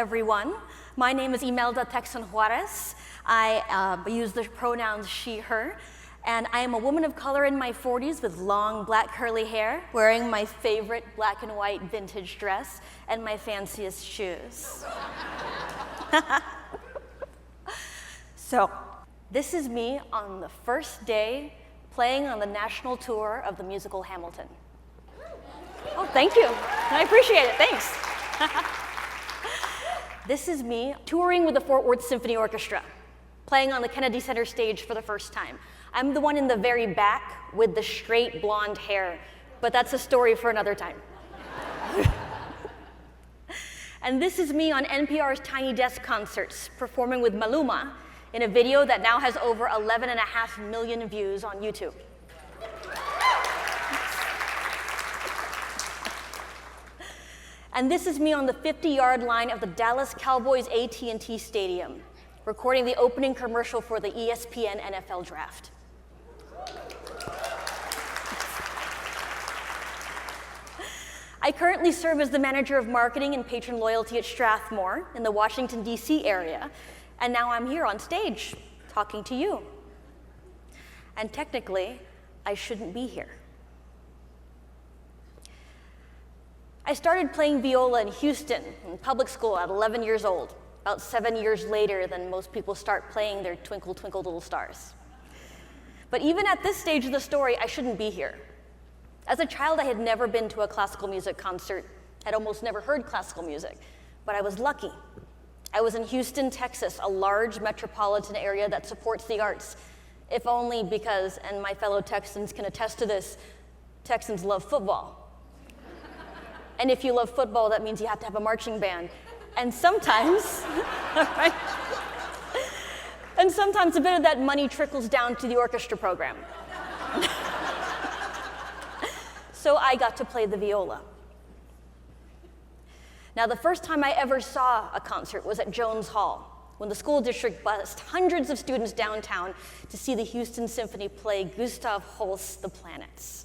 everyone. My name is Imelda Tecson Juarez. I use the pronouns she, her, and I am a woman of color in my 40s with long black curly hair, wearing my favorite black and white vintage dress and my fanciest shoes. So, this is me on the first day playing on the national tour of the musical Hamilton. Oh, thank you. I appreciate it, thanks. This is me touring with the Fort Worth Symphony Orchestra, playing on the Kennedy Center stage for the first time. I'm the one in the very back with the straight blonde hair, but that's a story for another time. And this is me on NPR's Tiny Desk concerts, performing with Maluma in a video that now has over 11.5 million views on YouTube. And this is me on the 50-yard line of the Dallas Cowboys AT&T Stadium, recording the opening commercial for the ESPN NFL Draft. I currently serve as the manager of marketing and patron loyalty at Strathmore in the Washington, D.C. area, and now I'm here on stage talking to you. And technically, I shouldn't be here. I started playing viola in Houston in public school at 11 years old, about 7 years later than most people start playing their Twinkle, Twinkle, Little Stars. But even at this stage of the story, I shouldn't be here. As a child, I had never been to a classical music concert, had almost never heard classical music, but I was lucky. I was in Houston, Texas, a large metropolitan area that supports the arts, if only because, and my fellow Texans can attest to this, Texans love football. And if you love football, that means you have to have a marching band. And sometimes, right? And sometimes a bit of that money trickles down to the orchestra program. So I got to play the viola. Now, the first time I ever saw a concert was at Jones Hall, when the school district bussed hundreds of students downtown to see the Houston Symphony play Gustav Holst's The Planets.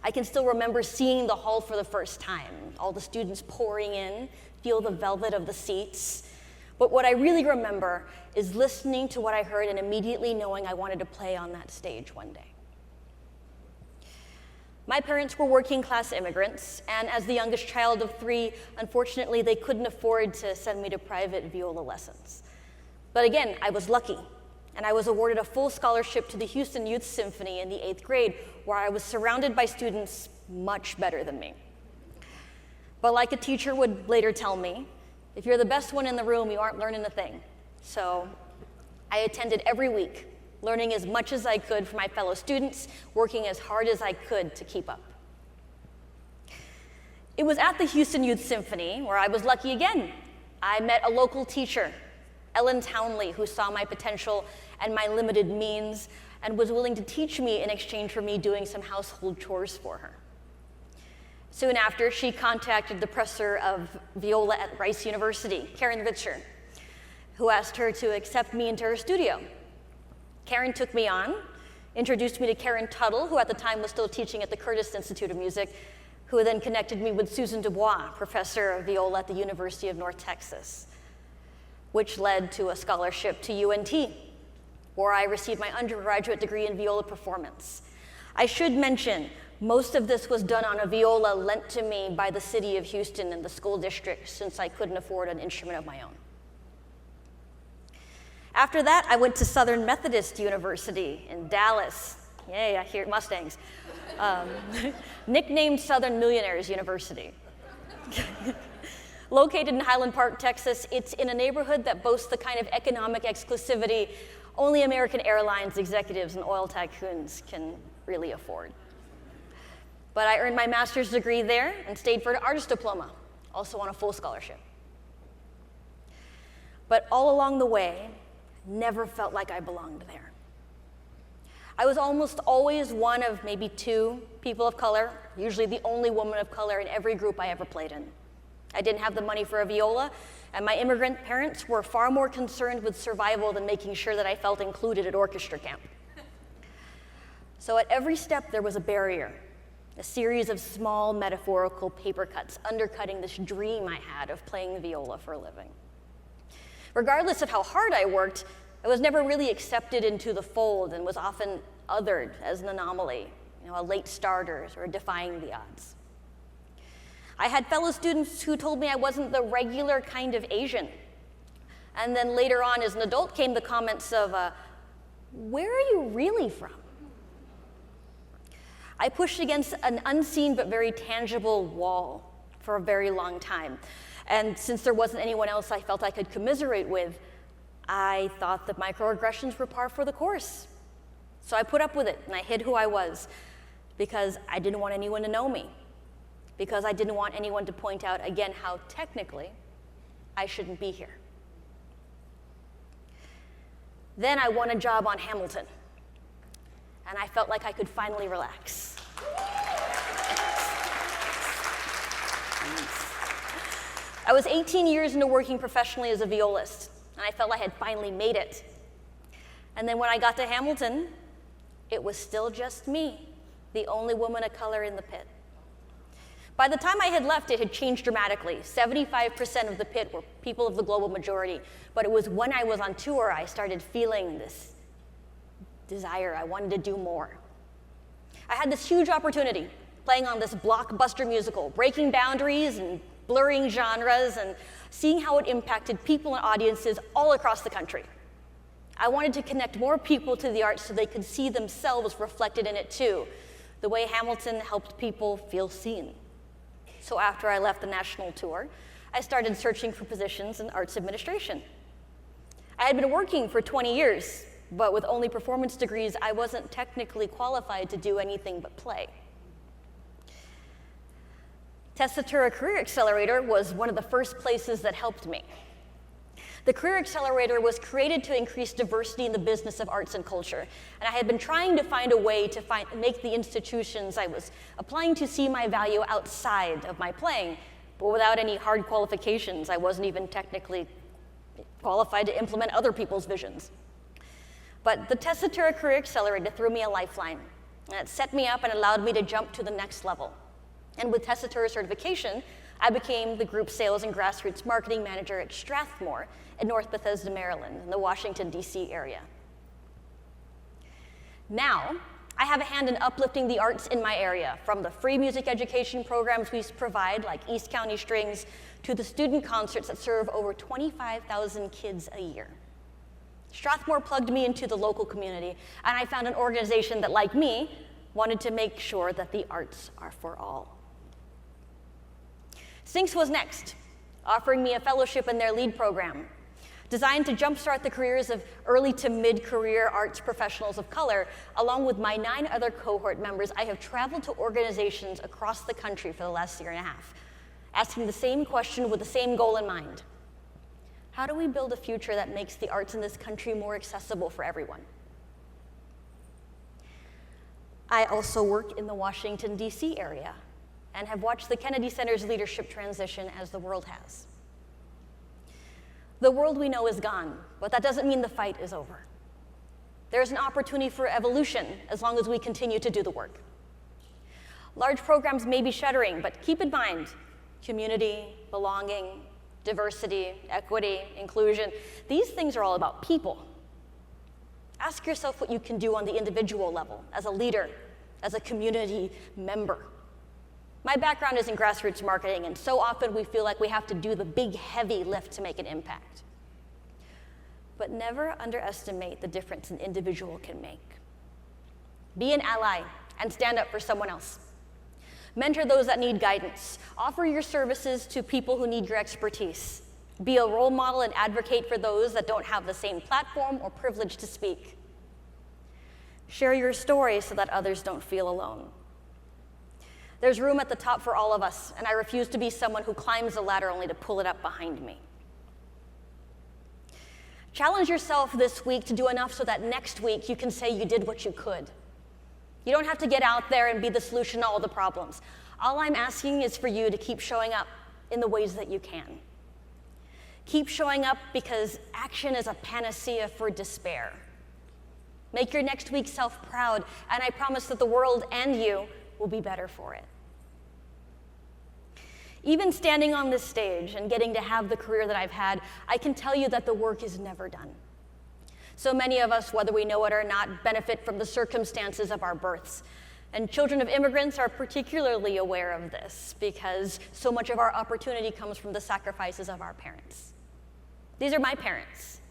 I can still remember seeing the hall for the first time, all the students pouring in, feel the velvet of the seats. But what I really remember is listening to what I heard and immediately knowing I wanted to play on that stage one day. My parents were working class immigrants, and as the youngest child of 3, unfortunately, they couldn't afford to send me to private viola lessons. But again, I was lucky. And I was awarded a full scholarship to the Houston Youth Symphony in the 8th grade, where I was surrounded by students much better than me. But like a teacher would later tell me, if you're the best one in the room, you aren't learning a thing. So I attended every week, learning as much as I could from my fellow students, working as hard as I could to keep up. It was at the Houston Youth Symphony where I was lucky again. I met a local teacher, Ellen Townley, who saw my potential and my limited means and was willing to teach me in exchange for me doing some household chores for her. Soon after, she contacted the professor of viola at Rice University, Karen Ritzer, who asked her to accept me into her studio. Karen took me on, introduced me to Karen Tuttle, who at the time was still teaching at the Curtis Institute of Music, who then connected me with Susan Dubois, professor of viola at the University of North Texas, which led to a scholarship to UNT, where I received my undergraduate degree in viola performance. I should mention, most of this was done on a viola lent to me by the city of Houston and the school district, since I couldn't afford an instrument of my own. After that, I went to Southern Methodist University in Dallas. Yay, I hear Mustangs. Nicknamed Southern Millionaires University. Located in Highland Park, Texas, it's in a neighborhood that boasts the kind of economic exclusivity only American Airlines executives and oil tycoons can really afford. But I earned my master's degree there and stayed for an artist diploma, also on a full scholarship. But all along the way, never felt like I belonged there. I was almost always one of maybe 2 people of color, usually the only woman of color in every group I ever played in. I didn't have the money for a viola, and my immigrant parents were far more concerned with survival than making sure that I felt included at orchestra camp. So at every step, there was a barrier. a series of small metaphorical paper cuts undercutting this dream I had of playing the viola for a living. Regardless of how hard I worked, I was never really accepted into the fold and was often othered as an anomaly, a late starter or defying the odds. I had fellow students who told me I wasn't the regular kind of Asian. And then later on as an adult came the comments of, where are you really from? I pushed against an unseen but very tangible wall for a very long time. And since there wasn't anyone else I felt I could commiserate with, I thought that microaggressions were par for the course. So I put up with it and I hid who I was because I didn't want anyone to know me, because I didn't want anyone to point out again how technically I shouldn't be here. Then I won a job on Hamilton, and I felt like I could finally relax. I was 18 years into working professionally as a violist, and I felt I had finally made it. And then when I got to Hamilton, it was still just me, the only woman of color in the pit. By the time I had left, it had changed dramatically. 75% of the pit were people of the global majority, but it was when I was on tour I started feeling this desire. I wanted to do more. I had this huge opportunity, playing on this blockbuster musical, breaking boundaries and blurring genres and seeing how it impacted people and audiences all across the country. I wanted to connect more people to the arts so they could see themselves reflected in it too, the way Hamilton helped people feel seen. So after I left the national tour, I started searching for positions in arts administration. I had been working for 20 years, but with only performance degrees, I wasn't technically qualified to do anything but play. Tessitura Career Accelerator was one of the first places that helped me. The Career Accelerator was created to increase diversity in the business of arts and culture, and I had been trying to find a way to make the institutions I was applying to see my value outside of my playing, but without any hard qualifications. I wasn't even technically qualified to implement other people's visions. But the Tessitura Career Accelerator threw me a lifeline, and it set me up and allowed me to jump to the next level. And with Tessitura certification, I became the group sales and grassroots marketing manager at Strathmore in North Bethesda, Maryland, in the Washington, D.C. area. Now, I have a hand in uplifting the arts in my area, from the free music education programs we provide, like East County Strings, to the student concerts that serve over 25,000 kids a year. Strathmore plugged me into the local community, and I found an organization that, like me, wanted to make sure that the arts are for all. Syncs was next, offering me a fellowship in their LEAD program, designed to jumpstart the careers of early to mid-career arts professionals of color. Along with my 9 other cohort members, I have traveled to organizations across the country for the last year and a half, asking the same question with the same goal in mind. How do we build a future that makes the arts in this country more accessible for everyone? I also work in the Washington, D.C. area, and have watched the Kennedy Center's leadership transition as the world has. The world we know is gone, but that doesn't mean the fight is over. There's an opportunity for evolution as long as we continue to do the work. Large programs may be shuttering, but keep in mind, community, belonging, diversity, equity, inclusion, these things are all about people. Ask yourself what you can do on the individual level, as a leader, as a community member. My background is in grassroots marketing, and so often we feel like we have to do the big, heavy lift to make an impact. But never underestimate the difference an individual can make. Be an ally and stand up for someone else. Mentor those that need guidance. Offer your services to people who need your expertise. Be a role model and advocate for those that don't have the same platform or privilege to speak. Share your story so that others don't feel alone. There's room at the top for all of us, and I refuse to be someone who climbs the ladder only to pull it up behind me. Challenge yourself this week to do enough so that next week you can say you did what you could. You don't have to get out there and be the solution to all the problems. All I'm asking is for you to keep showing up in the ways that you can. Keep showing up because action is a panacea for despair. Make your next week self proud, and I promise that the world and you will be better for it. Even standing on this stage and getting to have the career that I've had, I can tell you that the work is never done. So many of us, whether we know it or not, benefit from the circumstances of our births. And children of immigrants are particularly aware of this because so much of our opportunity comes from the sacrifices of our parents. These are my parents.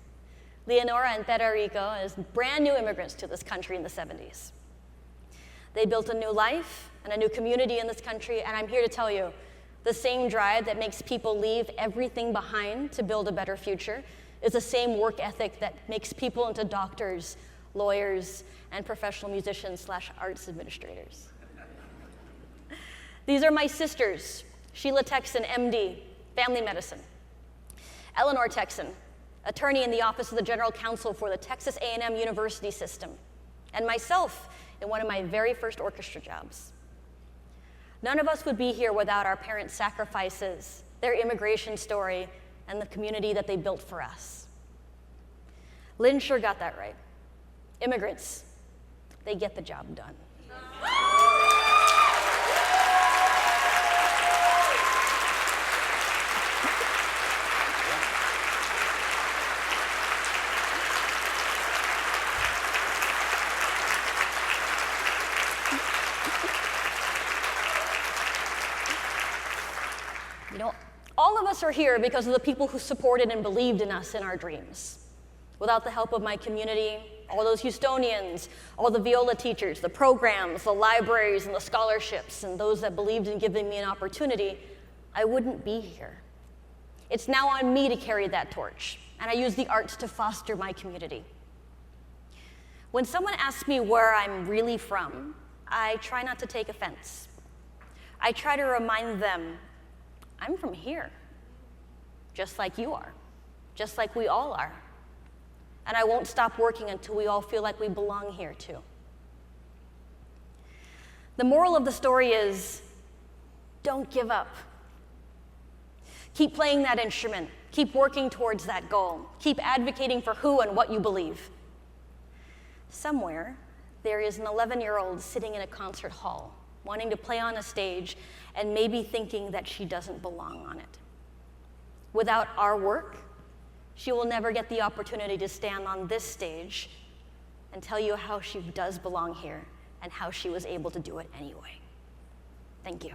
Leonora and Federico as brand new immigrants to this country in the 70s. They built a new life and a new community in this country, and I'm here to tell you, the same drive that makes people leave everything behind to build a better future is the same work ethic that makes people into doctors, lawyers, and professional musicians/arts administrators. These are my sisters, Sheila Tecson, MD, family medicine. Eleanor Tecson, attorney in the Office of the General Counsel for the Texas A&M University System, and myself in one of my very first orchestra jobs. None of us would be here without our parents' sacrifices, their immigration story, and the community that they built for us. Lynn sure got that right. Immigrants, they get the job done. You know, all of us are here because of the people who supported and believed in us in our dreams. Without the help of my community, all those Houstonians, all the viola teachers, the programs, the libraries, and the scholarships, and those that believed in giving me an opportunity, I wouldn't be here. It's now on me to carry that torch, and I use the arts to foster my community. When someone asks me where I'm really from, I try not to take offense. I try to remind them, I'm from here, just like you are, just like we all are. And I won't stop working until we all feel like we belong here too. The moral of the story is, don't give up. Keep playing that instrument. Keep working towards that goal. Keep advocating for who and what you believe. Somewhere, there is an 11-year-old sitting in a concert hall, wanting to play on a stage and maybe thinking that she doesn't belong on it. Without our work, she will never get the opportunity to stand on this stage and tell you how she does belong here and how she was able to do it anyway. Thank you.